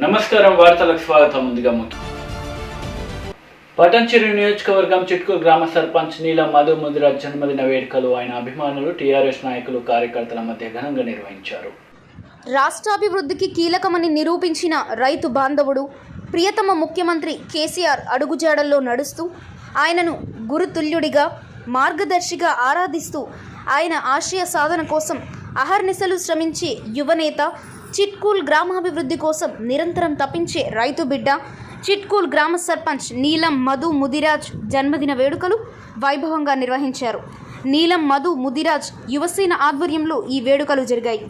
నమస్కారం, వార్తలకు స్వాగతం. ముందుగా పటాన్చెరు నియోజకవర్గం చిట్కూరు గ్రామ సర్పంచ్ నీలం మధు ముదిరాజ్ జన్మదిన వేడుకలు ఆయన అభిమానులు, టీఆర్ఎస్ నాయకులు, కార్యకర్తల మధ్య ఘనంగా నిర్వహించారు. రాష్ట్రాభివృద్ధికి కీలకమని నిరూపించిన రైతు బాంధవుడు, ప్రియతమ ముఖ్యమంత్రి కేసీఆర్ అడుగుజాడల్లో నడుస్తూ ఆయనను గురుతుల్యుడిగా, మార్గదర్శిగా ఆరాధిస్తూ ఆయన ఆశయ సాధన కోసం అహర్నిశలు శ్రమించే యువనేత, చిట్కూల్ గ్రామాభివృద్ధి కోసం నిరంతరం తప్పించే రైతు బిడ్డ, చిట్కూల్ గ్రామ సర్పంచ్ నీలం మధు ముదిరాజ్ జన్మదిన వేడుకలు వైభవంగా నిర్వహించారు. నీలం మధు ముదిరాజ్ యువసేన ఆధ్వర్యంలో ఈ వేడుకలు జరిగాయి.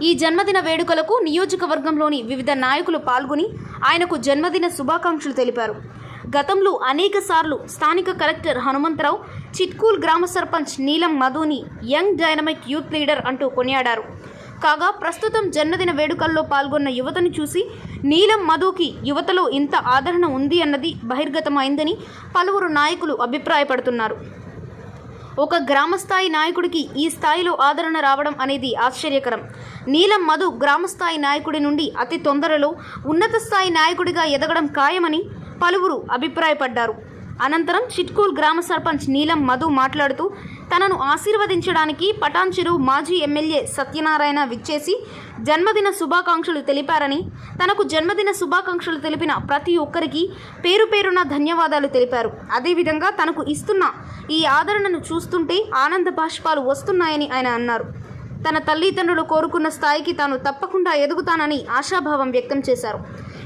ఈ జన్మదిన వేడుకలకు నియోజకవర్గంలోని వివిధ నాయకులు పాల్గొని ఆయనకు జన్మదిన శుభాకాంక్షలు తెలిపారు. గతంలో అనేక సార్లు స్థానిక కలెక్టర్ హనుమంతరావు చిట్కూల్ గ్రామ సర్పంచ్ నీలం మధుని యంగ్ డైనమిక్ యూత్ లీడర్ అంటూ కొనియాడారు. కాగా ప్రస్తుతం జన్మదిన వేడుకల్లో పాల్గొన్న యువతను చూసి నీలం మధుకి యువతలో ఇంత ఆదరణ ఉంది అన్నది బహిర్గతమైందని పలువురు నాయకులు అభిప్రాయపడుతున్నారు. ఒక గ్రామస్థాయి నాయకుడికి ఈ స్థాయిలో ఆదరణ రావడం అనేది ఆశ్చర్యకరం. నీలం మధు గ్రామస్థాయి నాయకుడి నుండి అతి తొందరలో ఉన్నత స్థాయి నాయకుడిగా ఎదగడం ఖాయమని పలువురు అభిప్రాయపడ్డారు. అనంతరం చిట్కూల్ గ్రామ సర్పంచ్ నీలం మధు మాట్లాడుతూ తనను ఆశీర్వదించడానికి పటాన్చెరు మాజీ ఎమ్మెల్యే సత్యనారాయణ విచ్చేసి జన్మదిన శుభాకాంక్షలు తెలిపారని, తనకు జన్మదిన శుభాకాంక్షలు తెలిపిన ప్రతి ఒక్కరికి పేరు పేరున ధన్యవాదాలు తెలిపారు. అదేవిధంగా తనకు ఇస్తున్న ఈ ఆదరణను చూస్తుంటే ఆనంద బాష్పాలు వస్తున్నాయని ఆయన అన్నారు. తన తల్లిదండ్రులు కోరుకున్న స్థాయికి తాను తప్పకుండా ఎదుగుతానని ఆశాభావం వ్యక్తం చేశారు.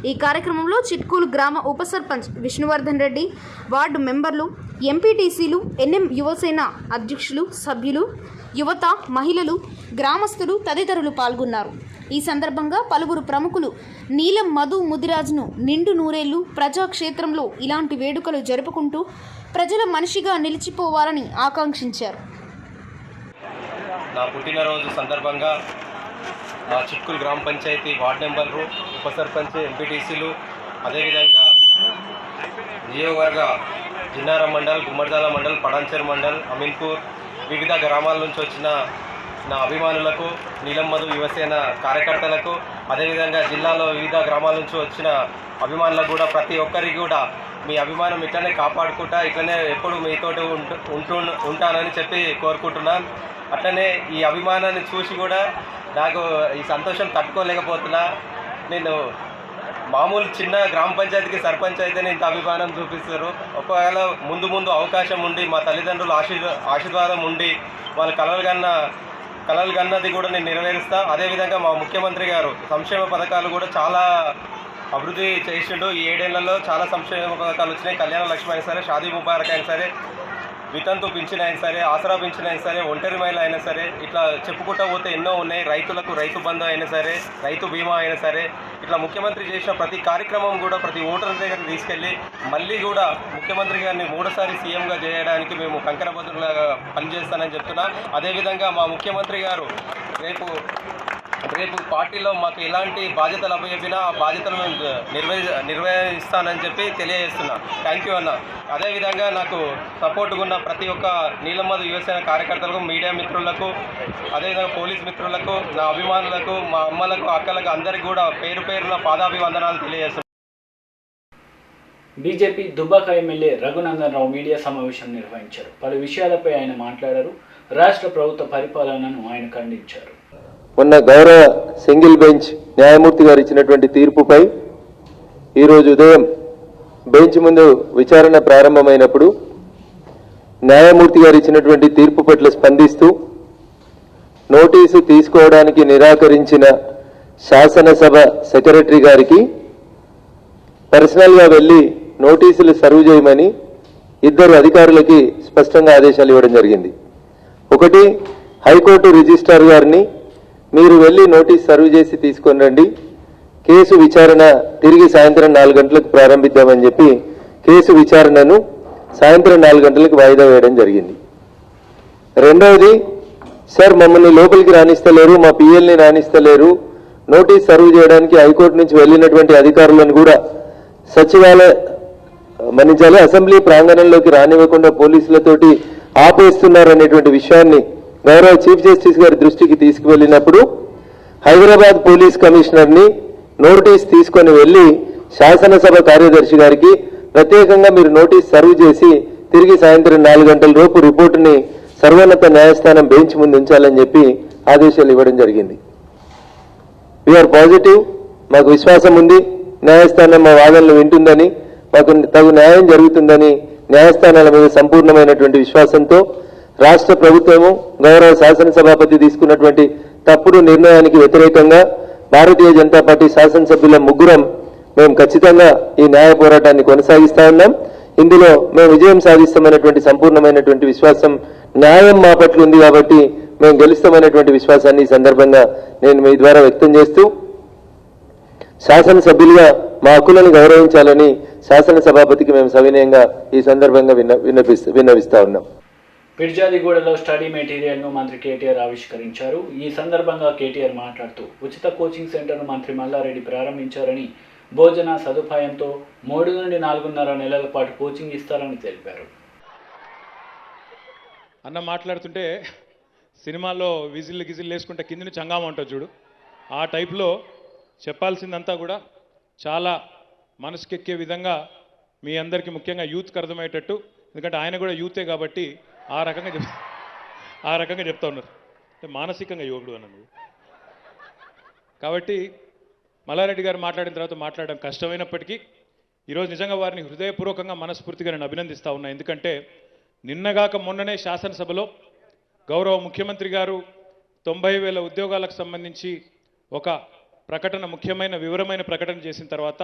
ఈ కార్యక్రమంలో చిట్కూల్ గ్రామ ఉప సర్పంచ్ విష్ణువర్ధన్ రెడ్డి, వార్డు మెంబర్లు, ఎంపీటీసీలు, ఎన్ఎం యువసేన అధ్యక్షులు, సభ్యులు, యువత, మహిళలు, గ్రామస్తులు తదితరులు పాల్గొన్నారు. ఈ సందర్భంగా పలువురు ప్రముఖులు నీలం మధు ముదిరాజ్ను నిండు నూరేళ్లు ప్రజాక్షేత్రంలో ఇలాంటి వేడుకలు జరుపుకుంటూ ప్రజల మనిషిగా నిలిచిపోవాలని ఆకాంక్షించారు. నా పుట్టినరోజు సందర్భంగా మా చిట్కూల్ గ్రామ పంచాయతీ వార్డు మెంబర్లు, ఉప సర్పంచ్, ఎంపీటీసీలు, అదేవిధంగా నియోజకవర్గ జిన్నారం మండల్, గుమ్మడిదాల మండల్, పటాన్చెరు మండల్, అమీన్పూర్ వివిధ గ్రామాల నుంచి వచ్చిన నా అభిమానులకు, నీలం మధు యువసేన కార్యకర్తలకు, అదేవిధంగా జిల్లాలో వివిధ గ్రామాల నుంచి వచ్చిన అభిమానులకు కూడా ప్రతి ఒక్కరికి కూడా మీ అభిమానం ఇట్లనే కాపాడుకుంటా, ఇట్లనే ఎప్పుడు మీతోటి ఉంటానని చెప్పి కోరుకుంటున్నాను. అట్లనే ఈ అభిమానాన్ని చూసి కూడా నాకు ఈ సంతోషం తట్టుకోలేకపోతున్నా. నేను మామూలు చిన్న గ్రామ పంచాయతీకి సర్పంచ్ అయితేనే ఇంత అభిమానం చూపిస్తారు. ఒకవేళ ముందు అవకాశం ఉండి మా తల్లిదండ్రుల ఆశీర్వాదం ఉండి వాళ్ళ కలలు కన్నది కూడా నేను నెరవేరుస్తా. అదేవిధంగా మా ముఖ్యమంత్రి గారు సంక్షేమ పథకాలు కూడా చాలా అభివృద్ధి చేసిండు. ఈ 7 ఏళ్లలో చాలా సంక్షేమ పథకాలు వచ్చినాయి. కళ్యాణ లక్ష్మి అయినా సరే, షాదీ ముబారక్ అయినా సరే, వితంతు పింఛన్ అయినా సరే, ఆసరా పింఛన్ అయినా సరే, ఒంటరి మహిళ అయినా సరే, ఇట్లా చెప్పుకుంటూ పోతే ఎన్నో ఉన్నాయి. రైతులకు రైతు బంధు అయినా సరే, రైతు బీమా అయినా సరే, ఇట్లా ముఖ్యమంత్రి చేసిన ప్రతి కార్యక్రమం కూడా ప్రతి ఓటర్ దగ్గర తీసుకెళ్ళి మళ్ళీ కూడా ముఖ్యమంత్రి గారిని 3సారి సీఎంగా చేయడానికి మేము కంకణబద్దులుగా పనిచేస్తానని చెప్తున్నా. అదేవిధంగా మా ముఖ్యమంత్రి గారు రేపు పార్టీలో మాకు ఎలాంటి బాధ్యతలు అప్పచెప్పినా ఆ బాధ్యతలను నిర్వహిస్తానని చెప్పి తెలియజేస్తున్నా. థ్యాంక్ యూ అన్న. అదేవిధంగా నాకు సపోర్ట్గా ఉన్న ప్రతి ఒక్క నీలం మధు యువసేన కార్యకర్తలకు, మీడియా మిత్రులకు, అదేవిధంగా పోలీస్ మిత్రులకు, నా అభిమానులకు, మా అమ్మలకు, అక్కలకు అందరికీ కూడా పేరు పేరున పాదాభివందనాలు తెలియజేస్తున్నాను. BJP Dubbaka MLA Raghunandan Rao media సమావేశం నిర్వహించారు. పలు విషయాలపై ఆయన మాట్లాడారు. రాష్ట్ర ప్రభుత్వ పరిపాలనను ఆయన ఖండించారు. మొన్న గౌరవ సింగిల్ బెంచ్ న్యాయమూర్తి గారు ఇచ్చినటువంటి తీర్పుపై ఈరోజు ఉదయం బెంచ్ ముందు విచారణ ప్రారంభమైనప్పుడు న్యాయమూర్తి గారు ఇచ్చినటువంటి తీర్పు పట్ల స్పందిస్తూ నోటీసు తీసుకోవడానికి నిరాకరించిన శాసనసభ సెక్రటరీ గారికి పర్సనల్గా వెళ్లి నోటీసులు సర్వ్ చేయమని 2 అధికారులకి స్పష్టంగా ఆదేశాలు ఇవ్వడం జరిగింది. ఒకటి, హైకోర్టు రిజిస్ట్రార్ గారిని మీరు వెళ్లి నోటీస్ సర్వ్ చేసి తీసుకొని రండి, కేసు విచారణ తిరిగి సాయంత్రం 4 గంటలకు ప్రారంభిద్దామని చెప్పి కేసు విచారణను సాయంత్రం 4 గంటలకు వాయిదా వేయడం జరిగింది. రెండవది, సార్ మమ్మల్ని లోపలికి రాణిస్తలేరు, మా పిఎల్ని రాణిస్తలేరు, నోటీస్ సర్వ్ చేయడానికి హైకోర్టు నుంచి వెళ్ళినటువంటి అధికారులను కూడా సచివాలయ మన్నించాలి అసెంబ్లీ ప్రాంగణంలోకి రానివ్వకుండా పోలీసులతోటి ఆపేస్తున్నారనేటువంటి విషయాన్ని గౌరవ చీఫ్ జస్టిస్ గారి దృష్టికి తీసుకువెళ్ళినప్పుడు హైదరాబాద్ పోలీస్ కమిషనర్ని నోటీస్ తీసుకొని వెళ్ళి శాసనసభ కార్యదర్శి గారికి ప్రత్యేకంగా మీరు నోటీస్ సర్వ్ చేసి తిరిగి సాయంత్రం 4 గంటల లోపు రిపోర్టుని సర్వోన్నత న్యాయస్థానం బెంచ్ ముందు ఉంచాలని చెప్పి ఆదేశాలు ఇవ్వడం జరిగింది. వీఆర్ పాజిటివ్, మాకు విశ్వాసం ఉంది, న్యాయస్థానం మా వాదనలు వింటుందని, మాకు తగు న్యాయం జరుగుతుందని న్యాయస్థానాల మీద సంపూర్ణమైనటువంటి విశ్వాసంతో రాష్ట్ర ప్రభుత్వము గౌరవ శాసనసభాపతి తీసుకున్నటువంటి తప్పుడు నిర్ణయానికి వ్యతిరేకంగా భారతీయ జనతా పార్టీ శాసనసభ్యుల ముగ్గురం మేము ఖచ్చితంగా ఈ న్యాయ పోరాటాన్ని కొనసాగిస్తా ఉన్నాం. ఇందులో మేము విజయం సాధిస్తామనేటువంటి సంపూర్ణమైనటువంటి విశ్వాసం న్యాయం మా పట్ల ఉంది కాబట్టి మేము గెలుస్తామనేటువంటి విశ్వాసాన్ని ఈ సందర్భంగా నేను మీ ద్వారా వ్యక్తం చేస్తూ శాసనసభ్యులుగా మా హక్కులను గౌరవించాలని శాసనసభాపతికి మేము సవినయంగా ఈ సందర్భంగా విన్నవిస్తా ఉన్నాం. పిర్జాదిగూడలో స్టడీ మెటీరియల్ను మంత్రి కేటీఆర్ ఆవిష్కరించారు. ఈ సందర్భంగా కేటీఆర్ మాట్లాడుతూ ఉచిత కోచింగ్ సెంటర్ను మంత్రి మల్లారెడ్డి ప్రారంభించారని, భోజన సదుపాయంతో 3 నుండి 4.5 నెలల పాటు కోచింగ్ ఇస్తారని తెలిపారు. అన్న మాట్లాడుతుంటే సినిమాల్లో విజిల్లు వేసుకుంటే కింద నుంచి హంగామా ఉంటుంది చూడు, ఆ టైప్లో చెప్పాల్సిందంతా కూడా చాలా మనసుకెక్కే విధంగా మీ అందరికీ ముఖ్యంగా యూత్కి అర్థమయ్యేటట్టు, ఎందుకంటే ఆయన కూడా యూతే కాబట్టి ఆ రకంగా చెప్తా ఉన్నారు. మానసికంగా యువకుడు అన్నది కాబట్టి మల్లారెడ్డి గారు మాట్లాడిన తర్వాత మాట్లాడడం కష్టమైనప్పటికీ ఈరోజు నిజంగా వారిని హృదయపూర్వకంగా మనస్ఫూర్తిగా నేను అభినందిస్తూ ఉన్నా. ఎందుకంటే నిన్నగాక మొన్ననే శాసనసభలో గౌరవ ముఖ్యమంత్రి గారు 90,000 ఉద్యోగాలకు సంబంధించి ఒక ప్రకటన, ముఖ్యమైన వివరమైన ప్రకటన చేసిన తర్వాత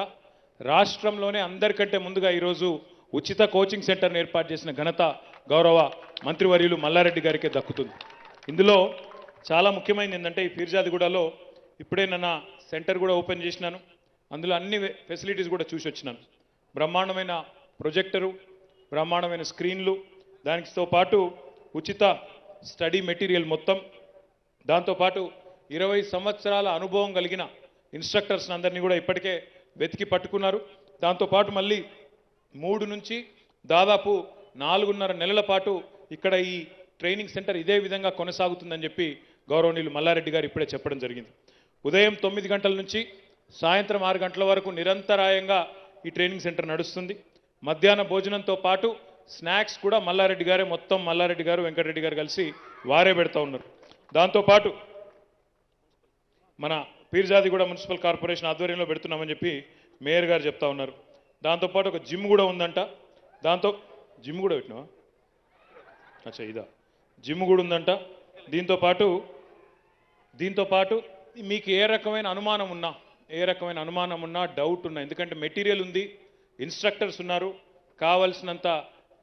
రాష్ట్రంలోనే అందరికంటే ముందుగా ఈరోజు ఉచిత కోచింగ్ సెంటర్ను ఏర్పాటు చేసిన ఘనత గౌరవ మంత్రివర్యులు మల్లారెడ్డి గారికే దక్కుతుంది. ఇందులో చాలా ముఖ్యమైనది ఏంటంటే ఈ పీర్జాదిగూడలో ఇప్పుడే నా సెంటర్ కూడా ఓపెన్ చేసినాను. అందులో అన్ని ఫెసిలిటీస్ కూడా చూసి వచ్చినాను. బ్రహ్మాండమైన ప్రొజెక్టరు, బ్రహ్మాండమైన స్క్రీన్లు, దానితో పాటు ఉచిత స్టడీ మెటీరియల్ మొత్తం, దాంతోపాటు 20 సంవత్సరాల అనుభవం కలిగిన ఇన్స్ట్రక్టర్స్ అందరినీ కూడా ఇప్పటికే వెతికి పట్టుకున్నారు. దాంతోపాటు మళ్ళీ 3 నుంచి దాదాపు 4.5 నెలల పాటు ఇక్కడ ఈ ట్రైనింగ్ సెంటర్ ఇదే విధంగా కొనసాగుతుందని చెప్పి గౌరవనీయులు మల్లారెడ్డి గారు ఇప్పుడే చెప్పడం జరిగింది. ఉదయం 9 గంటల నుంచి సాయంత్రం 6 గంటల వరకు నిరంతరాయంగా ఈ ట్రైనింగ్ సెంటర్ నడుస్తుంది. మధ్యాహ్న భోజనంతో పాటు స్నాక్స్ కూడా మల్లారెడ్డి గారే, మొత్తం మల్లారెడ్డి గారు, వెంకటరెడ్డి గారు కలిసి వారే పెడతా ఉన్నారు. దాంతోపాటు మన పీర్జాదిగూడ మున్సిపల్ కార్పొరేషన్ ఆధ్వర్యంలో పెడుతున్నామని చెప్పి మేయర్ గారు చెప్తా ఉన్నారు. దాంతోపాటు ఒక జిమ్ కూడా ఉందంట. జిమ్ కూడా పెట్టినావా? అచ్చా, ఇదా జిమ్ కూడా ఉందంట. దీంతో పాటు మీకు ఏ రకమైన అనుమానం ఉన్నా డౌట్ ఉన్నా, ఎందుకంటే మెటీరియల్ ఉంది, ఇన్స్ట్రక్టర్స్ ఉన్నారు, కావాల్సినంత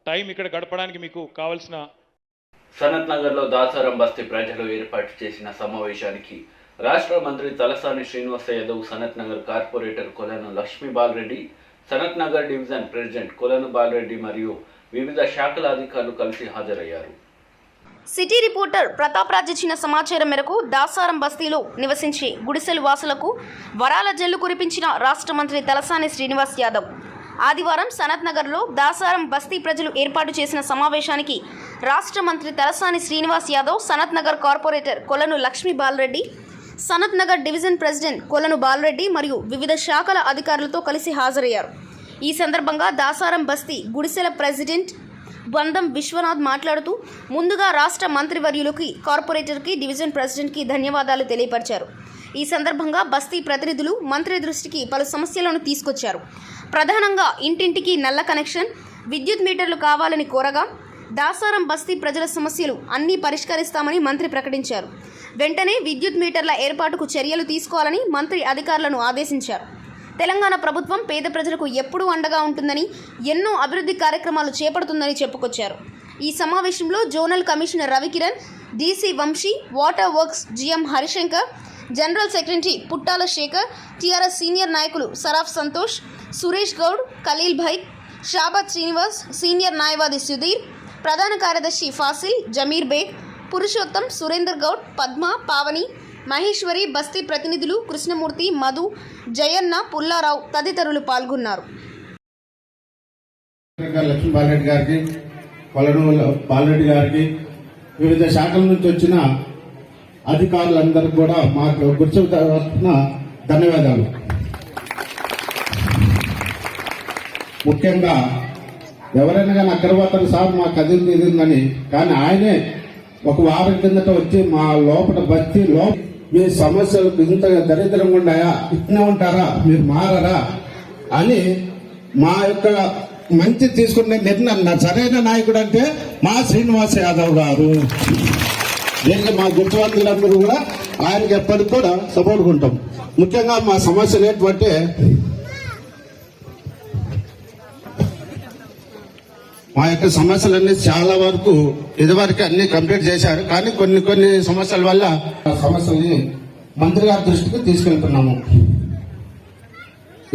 టైం ఇక్కడ గడపడానికి మీకు కావాల్సిన. సనత్ నగర్లో దాసారం బస్తీ ప్రజలు ఏర్పాటు చేసిన సమావేశానికి రాష్ట్ర మంత్రి తలసాని శ్రీనివాస్ యాదవ్, సనత్ నగర్ కార్పొరేటర్ కొలను లక్ష్మీ బాలరెడ్డి, సనత్ నగర్ డివిజన్ ప్రెసిడెంట్ కొలను బాలరెడ్డి మరియు వివిధ శాఖల అధికారులు కలిసి హాజరయ్యారు. సిటీ రిపోర్టర్ ప్రతాప్ రాజ్ ఇచ్చిన సమాచారం మేరకు దాసారం బస్తీలో నివసించే గుడిసెలు వాసులకు వరాల జల్లు కురిపించిన రాష్ట్ర మంత్రి తలసాని శ్రీనివాస్ యాదవ్ ఆదివారం సనత్ నగర్లో దాసారం బస్తీ ప్రజలు ఏర్పాటు చేసిన సమావేశానికి రాష్ట్ర మంత్రి తలసాని శ్రీనివాస్ యాదవ్, సనత్ నగర్ కార్పొరేటర్ కొలను లక్ష్మీ బాలరెడ్డి, సనత్ నగర్ డివిజన్ ప్రెసిడెంట్ కొలను బాలరెడ్డి మరియు వివిధ శాఖల అధికారులతో కలిసి హాజరయ్యారు. ఈ సందర్భంగా దాసారం బస్తీ గుడిసెల ప్రెసిడెంట్ బందం విశ్వనాథ్ మాట్లాడుతూ ముందుగా రాష్ట్ర మంత్రివర్యులకి, కార్పొరేటర్కి, డివిజన్ ప్రెసిడెంట్కి ధన్యవాదాలు తెలియపరిచారు. ఈ సందర్భంగా బస్తీ ప్రతినిధులు మంత్రి దృష్టికి పలు సమస్యలను తీసుకొచ్చారు. ప్రధానంగా ఇంటింటికి నల్ల కనెక్షన్, విద్యుత్ మీటర్లు కావాలని కోరగా దాసారం బస్తీ ప్రజల సమస్యలు అన్నీ పరిష్కరిస్తామని మంత్రి ప్రకటించారు. వెంటనే విద్యుత్ మీటర్ల ఏర్పాటుకు చర్యలు తీసుకోవాలని మంత్రి అధికారులను ఆదేశించారు. తెలంగాణ ప్రభుత్వం పేద ప్రజలకు ఎప్పుడూ అండగా ఉంటుందని, ఎన్నో అభివృద్ధి కార్యక్రమాలు చేపడుతుందని చెప్పుకొచ్చారు. ఈ సమావేశంలో zonal commissioner Ravikiran, DC Vamsi, water works GM Harishankar, general secretary Puttala Shekhar, TRS senior నాయకులు సరాఫ్ సంతోష్, సురేష్ గౌడ్, ఖలీల్ భైక్, షాబాద్ శ్రీనివాస్, సీనియర్ న్యాయవాది సుధీర్, ప్రధాన కార్యదర్శి ఫాసిల్, జమీర్ బేగ్, పురుషోత్తం, సురేందర్ గౌడ్, పద్మ, పావని, మహేశ్వరి, బస్తీ ప్రతినిధులు కృష్ణమూర్తి, మధు, జయన్న, పుల్లారావు తదితరులు పాల్గొన్నారు. లక్ష్మీ బాలరెడ్డి గారికి, కొలను బాలరెడ్డి గారికి, వివిధ శాఖల నుంచి వచ్చిన అధికారులందరికీ కూడా మాకు గుర్తు తరఫున ధన్యవాదాలు. ముఖ్యంగా ఎవరైనా కానీ అగ్రవర్తన సార్ మా కదిలింది ఇదిందని, కానీ ఆయనే ఒక వారం కిందట వచ్చి మా లోపల బతి మీ సమస్యలు ఇంత దరిద్రంగా ఉన్నాయా, ఇట్లా ఉంటారా, మీరు మారరా అని మా యొక్క మంచి తీసుకునే నిర్ణయం. సరైన నాయకుడు అంటే మా శ్రీనివాస్ యాదవ్ గారు. దీనికి మా గుర్తువంతులందరూ కూడా ఆయనకి ఎప్పటికి కూడా సపోర్ట్ ఉంటాం. ముఖ్యంగా మా సమస్యలు ఏంటంటే మా యొక్క సమస్యలన్నీ చాలా వరకు ఇదివరకు అన్ని కంప్లీట్ చేశారు, కానీ కొన్ని సమస్యల వల్ల ఆ సమస్యల్ని మంత్రి గారి దృష్టికి తీసుకెళ్తున్నాము.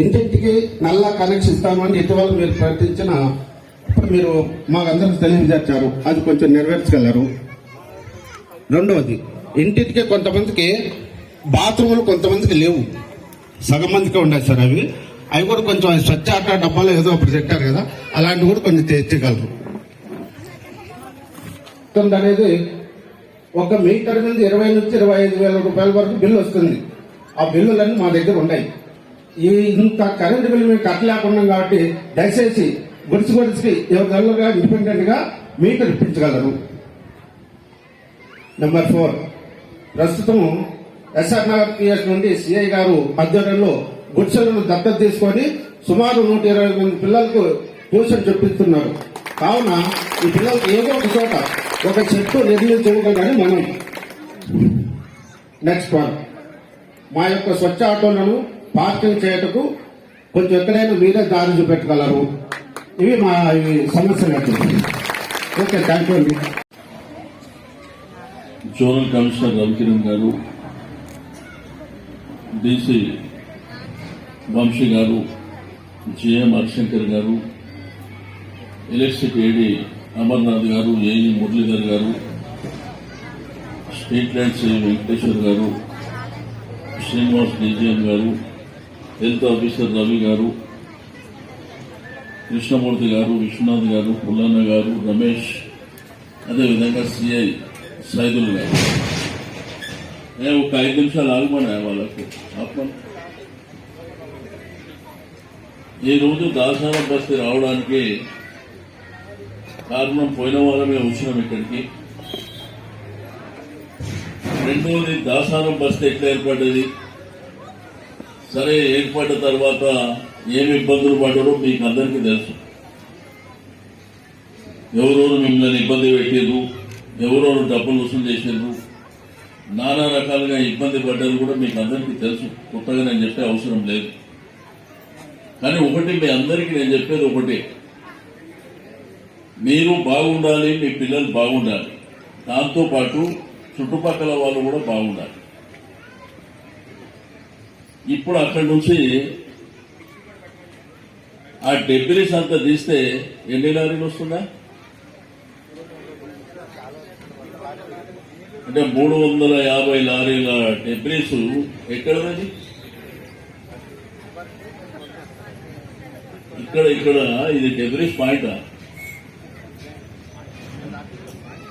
ఇంటింటికి నల్ల కనెక్షన్ ఇస్తామని ఇటీవల మీరు ప్రకటించిన ఇప్పుడు మీరు మాకందరికి తెలియజేశారు, అది కొంచెం నెరవేర్చగలరు. రెండవది, ఇంటింటికి కొంతమందికి బాత్రూములు కొంతమందికి లేవు, సగం మందికి ఉన్నాయి సార్. అవి కూడా కొంచెం స్వచ్ఛ ఆట డబ్బాలో ఏదో ఒకటి పెట్టారు కదా, అలాంటివి కూడా కొంచెం తెచ్చగలరు. అనేది ఒక మీటర్ మీద 20 నుంచి 25 వేల రూపాయల వరకు బిల్లు వస్తుంది. ఆ బిల్లులన్నీ మా దగ్గర ఉన్నాయి. ఈ ఇంత కరెంటు బిల్లు మేము కట్టలేకున్నాం కాబట్టి దయచేసి గుడిసి ఎవరిదల్లుగా ఇండిపెండెంట్ గా మీటర్ ఇప్పించగలరు. నెంబర్ 4, ప్రస్తుతం ఎస్ఆర్ నగర్ పిఎస్ నుండి సిఐ గారు ఆధ్వర్యంలో గుడిసెలను దత్తత తీసుకొని సుమారు 120 మంది పిల్లలకు ట్యూషన్ చెప్పిస్తున్నారు. కావున ఈ పిల్లలకు ఏదో ఒక చోట ఒక చెట్టు నిర్మించగలని మనం. నెక్స్ట్ వన్, మా యొక్క స్వచ్ఛ ఆటోలను పార్కింగ్ చేయటకు కొంచెం ఎక్కడైనా మీరే దారి చూపెట్టగలరు. ఇవి మా సమస్యలు. ఓకే, థ్యాంక్ యూ అండి. జోనల్ కమిషనర్ రవికిరణ్ గారు, డీసీ వంశీ గారు, జిఎం హరిశంకర్ గారు, ఎలక్ట్రిసిటీ ఏడీ అమర్నాథ్ గారు, ఏఈ మురళీధర్ గారు, స్ట్రీట్ లైట్స్ వెంకటేశ్వర్ గారు, శ్రీనివాస్ డీజీఎం గారు, హెల్త్ ఆఫీసర్ రవి గారు, కృష్ణమూర్తి గారు, విశ్వనాథ్ గారు, పుల్లన్న గారు, రమేష్, అదేవిధంగా సిఐ సైదుల్ గారు. ఒక 5 నిమిషాలు ఆగమన్నా వాళ్ళకు ఆత్మను. ఈ రోజు దాసారం బస్తీ రావడానికి కారణం, పోయిన వారమే వచ్చినాం ఇక్కడికి. రెండోది, దాసారం బస్తీ ఎట్లా ఏర్పడ్డది, సరే ఏర్పడ్డ తర్వాత ఏమి ఇబ్బందులు పడ్డారో మీకు అందరికీ తెలుసు. ఎవరెవరు మిమ్మల్ని ఇబ్బంది పెట్టారు, ఎవరెవరు డబ్బులు వసూలు చేశారు, నానా రకాలుగా ఇబ్బంది పడ్డారు కూడా మీకు అందరికీ తెలుసు. కొత్తగా నేను చెప్పే అవసరం లేదు. కానీ ఒకటి మీ అందరికీ నేను చెప్పేది ఒకటి, మీరు బాగుండాలి, మీ పిల్లలు బాగుండాలి, దాంతోపాటు చుట్టుపక్కల వాళ్ళు కూడా బాగుండాలి. ఇప్పుడు అక్కడి నుంచి ఆ డెబ్రీస్ అంతా తీస్తే ఎన్ని లారీలు వస్తుందా అంటే 350 లారీల డెబ్రీస్ ఎక్కడది? ఇక్కడ ఇది డెబ్రీస్ పాయింట్.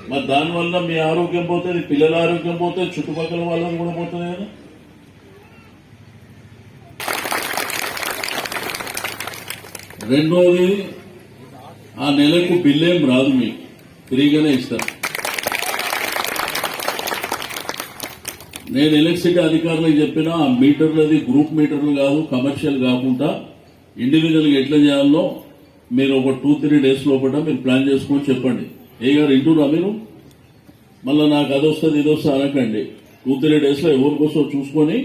మరి దానివల్ల మీ ఆరోగ్యం పోతుంది, పిల్లల ఆరోగ్యం పోతుంది, చుట్టుపక్కల వాళ్ళని కూడా పోతుంది కదా. రెండోది, ఆ నెలకు బిల్లేం రాదు, మీకు ఫ్రీగానే ఇస్తారు. నేను ఎలక్ట్రిసిటీ అధికారులకు చెప్పిన ఆ మీటర్లది గ్రూప్ మీటర్లు కాదు, కమర్షియల్ కాకుండా ఇండివిజువల్గా ఎట్లా చేయాలో మీరు ఒక 2-3 డేస్ లోపల మీరు ప్లాన్ చేసుకొని చెప్పండి. ఏ గారు ఇంటూరా మీరు, మళ్ళీ నాకు అది వస్తుంది ఇది వస్తుంది అనకండి. 2-3 డేస్లో ఎవరికోసం చూసుకొని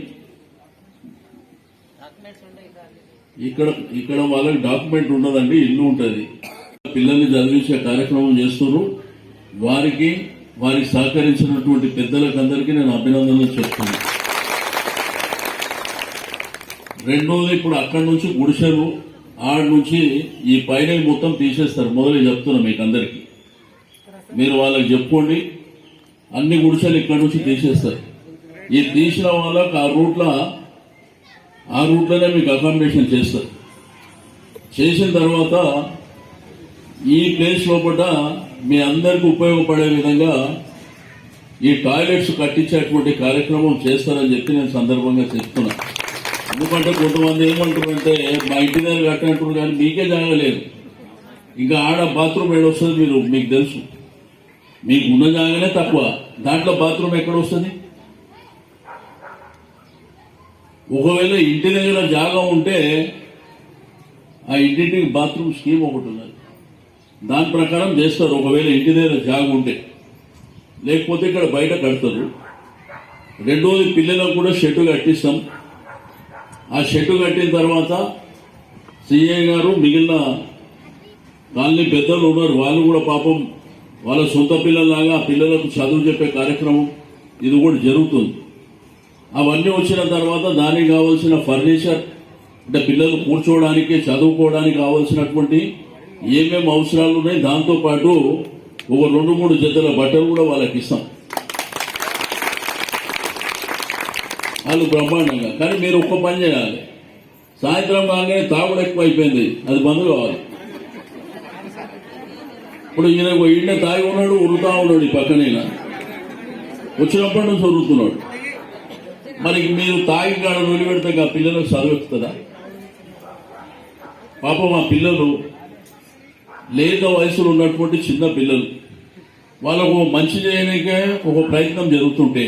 ఇక్కడ వాళ్ళకి డాక్యుమెంట్ ఉండదండి, ఇల్లు ఉంటుంది. పిల్లల్ని చదివించే కార్యక్రమం చేస్తున్నారు. వారికి సహకరించినటువంటి పెద్దలకు అందరికీ నేను అభినందనలు చెప్తున్నాను. రెండోది, ఇప్పుడు అక్కడి నుంచి గుడిసెలు ఆడ నుంచి ఈ పైన మొత్తం తీసేస్తారు. మొదలు చెప్తున్నా మీకు అందరికీ, మీరు వాళ్ళకి చెప్పుకోండి. అన్ని గుడిసెలు ఇక్కడి నుంచి తీసేస్తారు. ఈ తీసిన వాళ్ళకి ఆ రూట్లోనే మీకు అకామిడేషన్ చేస్తారు. చేసిన తర్వాత ఈ ప్లేస్ లోపల మీ అందరికీ ఉపయోగపడే విధంగా ఈ టాయిలెట్స్ కట్టించేటువంటి కార్యక్రమం చేస్తారని చెప్పి నేను సందర్భంగా చెప్తున్నా. ఎందుకంటే కొంతమంది ఏమంటారంటే మా ఇంటి దగ్గర కట్టినట్టు కానీ మీకే జాగలేదు, ఇంకా ఆడ బాత్రూమ్ ఏడొస్తుంది మీకు తెలుసు. మీకు ఉన్న జాగానే తక్కువ, దాంట్లో బాత్రూమ్ ఎక్కడ వస్తుంది? ఒకవేళ ఇంటి దగ్గర జాగా ఉంటే ఆ ఇంటింటికి బాత్రూమ్ స్కీమ్ ఒకటి ఉన్నది, దాని ప్రకారం చేస్తారు. ఒకవేళ ఇంటి దగ్గర జాగా ఉంటే, లేకపోతే ఇక్కడ బయట కడతారు. రెండోది పిల్లలకు కూడా షెడ్ కట్టిస్తాం. ఆ షెడ్ కట్టిన తర్వాత సిఐ గారు మిగిలిన కాలనీ పెద్దలు ఉన్నారు, వాళ్ళు కూడా పాపం వాళ్ళ సొంత పిల్లల్లాగా ఆ పిల్లలకు చదువు చెప్పే కార్యక్రమం ఇది కూడా జరుగుతుంది. అవన్నీ వచ్చిన తర్వాత దానికి కావాల్సిన ఫర్నిచర్, అంటే పిల్లలు కూర్చోవడానికి చదువుకోవడానికి కావాల్సినటువంటి ఏమేమి అవసరాలు ఉన్నాయి, దాంతోపాటు ఒక 2-3 జతల బట్టలు కూడా వాళ్ళకి ఇస్తాం. వాళ్ళు బ్రహ్మాండంగా. కానీ మీరు ఒక్క పని చేయాలి, సాయంత్రం కాగానే తాగుడు ఎక్కువ అయిపోయింది, అది బంద్ కావాలి. ఇప్పుడు ఈయన తాగి ఉన్నాడు, ఉరుతా ఉన్నాడు, ఈ పక్కనైనా వచ్చినప్పటి నుంచి ఉరుతున్నాడు. మరి మీరు తాగి కాడ నూనె పెడితే ఆ పిల్లలకు చదువుతుందా? పాపం ఆ పిల్లలు లేత వయసులో ఉన్నటువంటి చిన్న పిల్లలు, వాళ్ళకు మంచి చేయడానికే ఒక ప్రయత్నం జరుగుతుంటే,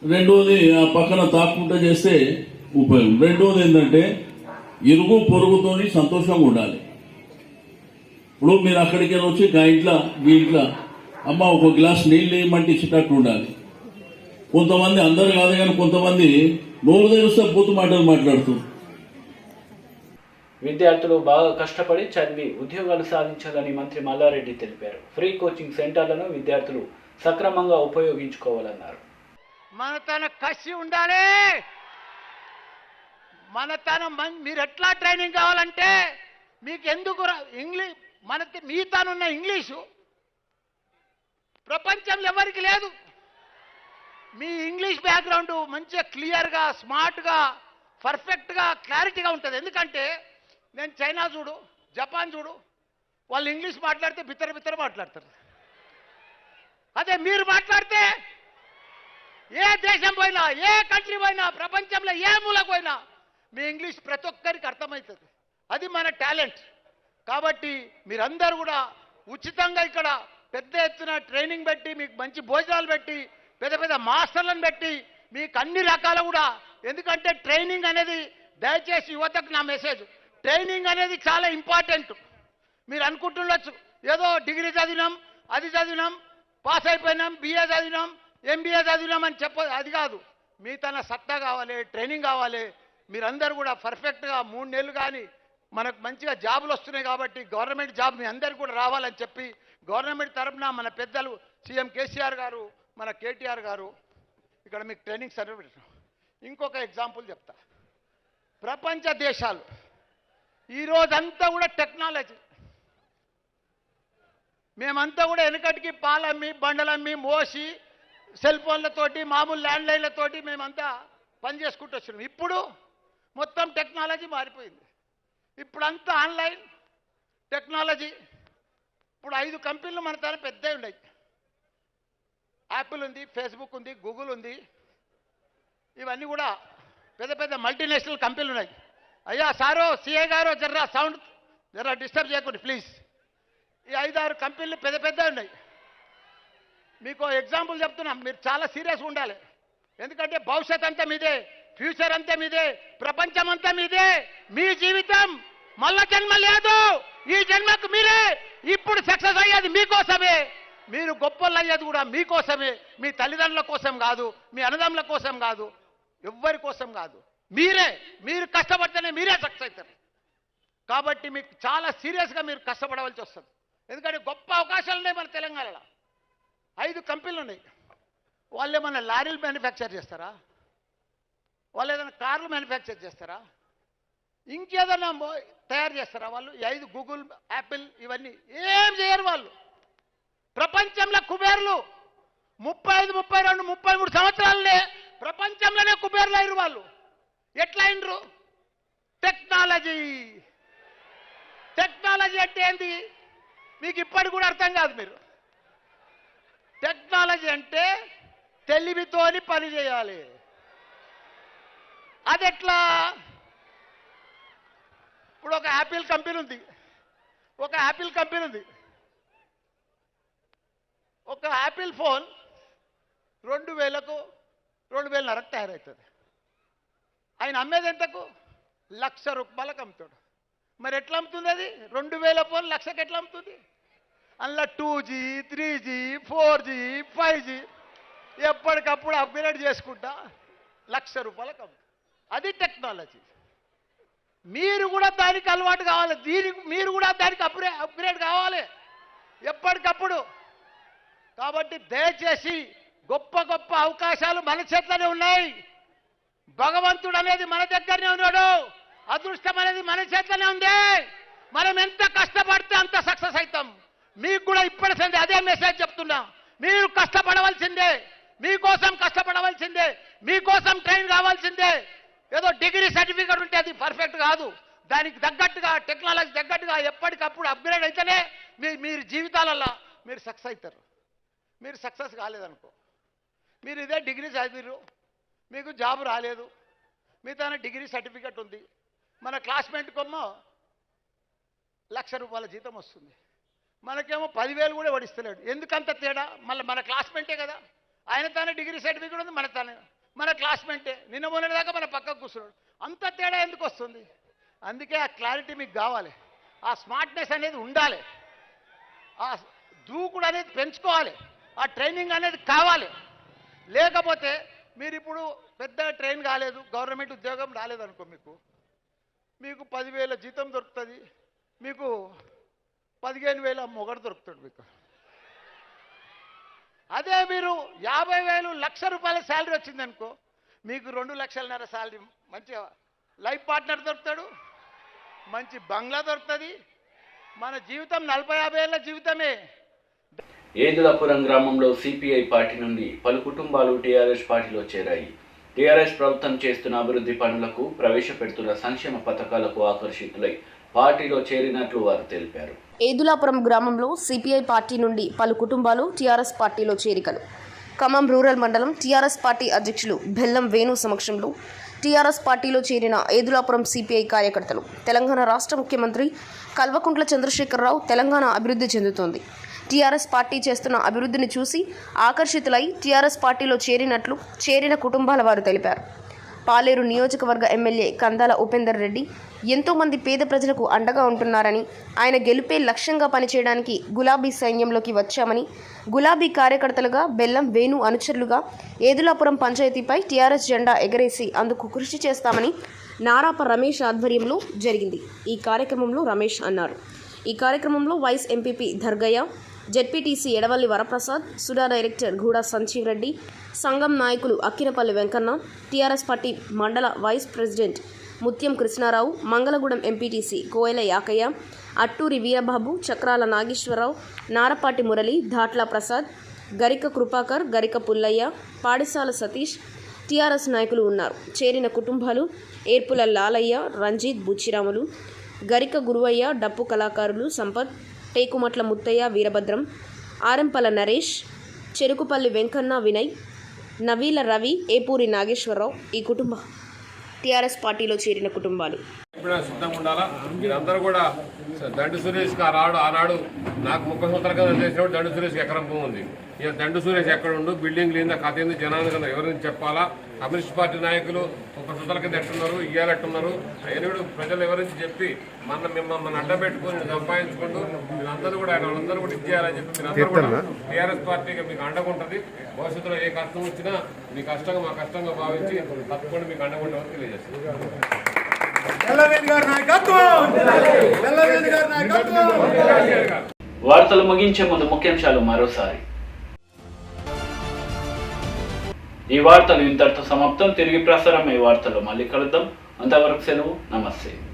రెండోది ఆ పక్కన తాక్కుంటూ చేస్తే ఉపయోగం. రెండోది ఏంటంటే ఇరుగు పొరుగుతోని సంతోషంగా ఉండాలి. ఇప్పుడు మీరు అక్కడికి వచ్చి ఈ ఇంట్లో అమ్మ ఒక గ్లాస్ నీళ్ళు వేయమంటే ఇచ్చేటట్టు ఉండాలి. కొంతమంది, అందరు కాదు కానీ కొంతమంది నోరు తెరిస్తే బూతు మాటలు మాట్లాడుతారు. విద్యార్థులు బాగా కష్టపడి చదివి ఉద్యోగాలు సాధించాలని మంత్రి మల్లారెడ్డి తెలిపారు. ఫ్రీ కోచింగ్ సెంటర్లను విద్యార్థులు సక్రమంగా ఉపయోగించుకోవాలన్నారు. మన తన కసి ఉండాలి, మన తన మీరు ఎట్లా ట్రైనింగ్ కావాలంటే మీకు ఎందుకు ఇంగ్లీష్ మీ తానున్న ఇంగ్లీషు ప్రపంచంలో ఎవరికి లేదు. మీ ఇంగ్లీష్ బ్యాక్గ్రౌండ్ మంచిగా క్లియర్గా, స్మార్ట్గా, పర్ఫెక్ట్గా, క్లారిటీగా ఉంటుంది. ఎందుకంటే నేను చైనా చూడు, జపాన్ చూడు, వాళ్ళు ఇంగ్లీష్ మాట్లాడితే బిత్తర మాట్లాడతారు. అదే మీరు మాట్లాడితే ఏ దేశం పోయినా, ఏ కంట్రీ పోయినా, ప్రపంచంలో ఏ మూలకు పోయినా మీ ఇంగ్లీష్ ప్రతి ఒక్కరికి అర్థమవుతుంది. అది మన టాలెంట్. కాబట్టి మీరందరూ కూడా ఉచితంగా ఇక్కడ పెద్ద ఎత్తున ట్రైనింగ్ పెట్టి, మీకు మంచి భోజనాలు పెట్టి, పెద్ద మాస్టర్లను పెట్టి, మీకు అన్ని రకాల కూడా, ఎందుకంటే ట్రైనింగ్ అనేది, దయచేసి యువతకు నా మెసేజ్, ట్రైనింగ్ అనేది చాలా ఇంపార్టెంట్. మీరు అనుకుంటుండొచ్చు ఏదో డిగ్రీ చదివినాం, అది చదివినాం, పాస్ అయిపోయినాం, బిఏ చదివినాం, ఎంబీఏ చదివినాం అని అది కాదు. మీ తన సత్తా కావాలి, ట్రైనింగ్ కావాలి. మీరందరూ కూడా పర్ఫెక్ట్గా 3 నెలలు కానీ మనకు మంచిగా జాబులు వస్తున్నాయి కాబట్టి గవర్నమెంట్ జాబ్ మీ అందరికీ కూడా రావాలని చెప్పి గవర్నమెంట్ తరఫున మన పెద్దలు సీఎం కేసీఆర్ గారు, మన కేటీఆర్ గారు ఇక్కడ మీకు ట్రైనింగ్ సర్టిఫికేట్. ఇంకొక ఎగ్జాంపుల్ చెప్తా. ప్రపంచ దేశాలు ఈరోజంతా కూడా టెక్నాలజీ. మేమంతా కూడా వెనకటికి పాలమ్మి, బండలమ్మి, మోసి, సెల్ ఫోన్లతోటి, మామూలు ల్యాండ్లైన్లతోటి మేమంతా పని చేసుకుంటూ వచ్చినాం. ఇప్పుడు మొత్తం టెక్నాలజీ మారిపోయింది. ఇప్పుడంతా ఆన్లైన్ టెక్నాలజీ. ఇప్పుడు 5 కంపెనీలు మన తన పెద్దవి ఉన్నాయి. యాపిల్ ఉంది, ఫేస్బుక్ ఉంది, గూగుల్ ఉంది. ఇవన్నీ కూడా పెద్ద మల్టీనేషనల్ కంపెనీలు ఉన్నాయి. అయ్యా సారో, సిఏ గారు, జర్రా డిస్టర్బ్ చేయకండి ప్లీజ్. ఈ 5-6 కంపెనీలు పెద్ద ఉన్నాయి. మీకు ఎగ్జాంపుల్ చెప్తున్నాం, మీరు చాలా సీరియస్గా ఉండాలి. ఎందుకంటే భవిష్యత్ అంతా మీదే, ఫ్యూచర్ అంతా మీదే, ప్రపంచం అంతా మీదే. మీ జీవితం మళ్ళా జన్మ లేదు. ఈ జన్మకు మీరే. ఇప్పుడు సక్సెస్ అయ్యేది మీకోసమే, మీరు గొప్పలు అయ్యేది కూడా మీకోసమే. మీ తల్లిదండ్రుల కోసం కాదు, మీ అన్నదమ్ముల కోసం కాదు, ఎవ్వరి కోసం కాదు. మీరు కష్టపడితేనే మీరే సక్సెస్ అవుతారు. కాబట్టి మీకు చాలా సీరియస్గా మీరు కష్టపడవలసి వస్తుంది. ఎందుకంటే గొప్ప అవకాశాలు ఉన్నాయి మన తెలంగాణలో. 5 కంపెనీలు ఉన్నాయి. వాళ్ళు ఏమన్నా లారీలు మ్యానుఫ్యాక్చర్ చేస్తారా? వాళ్ళు ఏదైనా కార్లు మ్యానుఫ్యాక్చర్ చేస్తారా? ఇంకేదన్నా తయారు చేస్తారా వాళ్ళు? 5 గూగుల్, యాపిల్ ఇవన్నీ ఏం చేయరు వాళ్ళు. ప్రపంచంలో కుబేర్లు 35, 32, 33 సంవత్సరాలనే ప్రపంచంలోనే కుబేర్లు అయ్యారు వాళ్ళు. ఎట్లా అయినరు? టెక్నాలజీ అంటే ఏంది మీకు ఇప్పటికి కూడా అర్థం కాదు. మీరు టెక్నాలజీ అంటే తెలివితోని పని చేయాలి. అది ఎట్లా? ఇప్పుడు ఒక యాపిల్ కంపెనీ ఉంది, ఒక యాపిల్ ఫోన్ 2,000కు 2,500కు తయారవుతుంది. ఆయన అమ్మేది ఎంతకు? ₹1,00,000 అమ్ముతాడు. మరి ఎట్లా అమ్ముతుంది అది? 2,000 ఫోన్ 1,00,000కి ఎట్లా అమ్ముతుంది? అందులో 2G 3G 4G 5G ఎప్పటికప్పుడు అప్గ్రేడ్ చేసుకుంటా ₹1,00,000 అమ్ముతుంది. అది టెక్నాలజీ. మీరు కూడా దానికి అలవాటు కావాలి, మీరు కూడా దానికి అప్గ్రేడ్ కావాలి ఎప్పటికప్పుడు. కాబట్టి దయచేసి గొప్ప గొప్ప అవకాశాలు మన చేతిలోనే ఉన్నాయి. భగవంతుడు అనేది మన దగ్గరనే ఉన్నాడు, అదృష్టం అనేది మన చేతిలోనే ఉంది. మనం ఎంత కష్టపడితే అంత సక్సెస్ అవుతాం. మీకు కూడా ఇప్పటికంటే అదే మెసేజ్ చెప్తున్నా. మీరు కష్టపడవలసిందే, మీకోసం కష్టపడవలసిందే, మీకోసం ట్రైన్ కావాల్సిందే. ఏదో డిగ్రీ సర్టిఫికేట్ ఉంటే అది పర్ఫెక్ట్ కాదు. దానికి తగ్గట్టుగా టెక్నాలజీ తగ్గట్టుగా ఎప్పటికప్పుడు అప్గ్రేడ్ అయితేనే మీరు జీవితాలలో మీరు సక్సెస్ అవుతారు. మీరు సక్సెస్ కాలేదనుకో, మీరు ఇదే డిగ్రీ చదివారు, మీకు జాబ్ రాలేదు, మీతో డిగ్రీ సర్టిఫికేట్ ఉంది, మన క్లాస్మేట్కేమో ₹1,00,000 జీతం వస్తుంది, మనకేమో 10,000 కూడా వడిస్తలేడు. ఎందుకంత తేడా? మళ్ళీ మన క్లాస్మేటే కదా, ఆయన తానే డిగ్రీ సర్టిఫికేట్ ఉంది, మన క్లాస్మేటే, నిన్న మొన్నటిదాకా మన పక్కకు కూర్చున్నాడు. అంత తేడా ఎందుకు వస్తుంది? అందుకే ఆ క్లారిటీ మీకు కావాలి, ఆ స్మార్ట్నెస్ అనేది ఉండాలి, ఆ దూకుడు అనేది పెంచుకోవాలి, ఆ ట్రైనింగ్ అనేది కావాలి. లేకపోతే మీరు ఇప్పుడు పెద్దగా ట్రైన్ కాలేదు, గవర్నమెంట్ ఉద్యోగం రాలేదనుకో, మీకు 10,000 జీతం దొరుకుతుంది, మీకు 15,000 మొగడు దొరుకుతాడు మీకు. అదే మీరు 50,000 ₹1,00,000 శాలరీ వచ్చిందనుకో, మీకు 2,00,500 శాలరీ, మంచిగా లైఫ్ పార్ట్నర్ దొరుకుతాడు, మంచి బంగ్లా దొరుకుతుంది. మన జీవితం 40-50 ఏళ్ళ జీవితమే. ఏదులాపురం గ్రామంలో సిపిఐ పార్టీ నుండి పలు కుటుంబాలు టీఆర్ఎస్ పార్టీలో చేరాయి. టీఆర్ఎస్ ప్రభుత్వం చేస్తున్న అభివృద్ధి పనులకు, ప్రవేశపెడుతున్న సంక్షేమ పథకాలకు ఆకర్షితులై పార్టీలో చేరినట్లు వారు తెలిపారు. ఏదులాపురం గ్రామంలో సిపిఐ పార్టీ నుండి పలు కుటుంబాలు టీఆర్ఎస్ పార్టీలో చేరికలు. ఖమ్మం రూరల్ మండలం టీఆర్ఎస్ పార్టీ అధ్యక్షులు బెల్లం వేణు సమక్షంలో టీఆర్ఎస్ పార్టీలో చేరిన ఏదులాపురం సిపిఐ కార్యకర్తలు. తెలంగాణ రాష్ట్ర ముఖ్యమంత్రి కల్వకుంట్ల చంద్రశేఖరరావు తెలంగాణ అభివృద్ధి చెందుతోంది. టీఆర్ఎస్ పార్టీ చేస్తున్న అభివృద్ధిని చూసి ఆకర్షితులై టీఆర్ఎస్ పార్టీలో చేరినట్లు చేరిన కుటుంబాల వారు తెలిపారు. పాలేరు నియోజకవర్గ ఎమ్మెల్యే కందాల ఉపేందర్ రెడ్డి ఎంతోమంది పేద ప్రజలకు అండగా ఉంటున్నారని, ఆయన గెలుపే లక్ష్యంగా పనిచేయడానికి గులాబీ సైన్యంలోకి వచ్చామని, గులాబీ కార్యకర్తలుగా బెల్లం వేణు అనుచరులుగా ఏదులాపురం పంచాయతీపై టీఆర్ఎస్ జెండా ఎగరేసి అందుకు కృషి చేస్తామని నారాప రమేష్ ఆధ్వర్యంలో జరిగింది. ఈ కార్యక్రమంలో రమేష్ అన్నారు. ఈ కార్యక్రమంలో vice MPP Dhargaiah, ZPTC Edavalli Varaprasad, SUDA director Gooda Sanjeev Reddy, సంఘం నాయకులు అక్కినపల్లి వెంకన్న, టీఆర్ఎస్ పార్టీ మండల vice president Mutyam Krishnarao, Mangalagudem MPTC Koyala Yakaiah, Atturi Veerababu, Chakrala Nageswararao, నారపాటి Murali, ధాట్ల Prasad, గరిక కృపాకర్, గరిక పుల్లయ్య, పాడిసాల సతీష్, టీఆర్ఎస్ నాయకులు ఉన్నారు. చేరిన కుటుంబాలు ఏర్పుల లాలయ్య, రంజిత్, బుచ్చిరాములు, గరిక గురువయ్య, డప్పు కళాకారులు సంపత్, టేకుమట్ల ముత్తయ్య, వీరభద్రం, ఆరెంపల నరేష్, చెరుకుపల్లి వెంకన్న, వినయ్, నవీల రవి, ఏపూరి నాగేశ్వరరావు ఈ కుటుంబ టీఆర్ఎస్ పార్టీలో చేరిన కుటుంబాలు. సిద్ధంగా ఉండాలా. మీరందరూ కూడా దండు సురేష్కి ఆనాడు నాకు 30 సంవత్సరాల కింద చేసినప్పుడు దండు సురేష్కి ఎకరం భూమి ఉంది. ఇక దండు సురేష్ ఎక్కడ ఉండు, బిల్డింగ్ లేదా కథ ఏంది, జనాన్ని కదా ఎవరిని చెప్పాలా. కమ్యూనిస్ట్ పార్టీ నాయకులు 30 సంవత్సరాల కింద ఎట్టున్నారు, ఇయ్యాలట్టున్నారు, ఎనిమిడు ప్రజలు ఎవరించి చెప్పి మిమ్మల్ని అడ్డపెట్టుకుని సంపాదించుకుంటూ మీరందరూ కూడా వాళ్ళందరూ కూడా ఇచ్చేయాలని చెప్పి మీరందరూ కూడా టీఆర్ఎస్ పార్టీకి మీకు అండగా ఉంటుంది. భవిష్యత్తులో ఏ కష్టం వచ్చినా మీ కష్టంగా మా కష్టంగా భావించి తప్పకుండా మీకు అండగా ఉంటామని తెలియజేస్తాం. వార్తలు ముగించే ముందు ముఖ్యాంశాలు మరోసారి. ఈ వార్తలు ఇంతటితో సమాప్తం. తిరిగి ప్రసారం ఈ వార్తలు మళ్ళీ కలుద్దాం. అంతవరకు సెలవు. నమస్తే.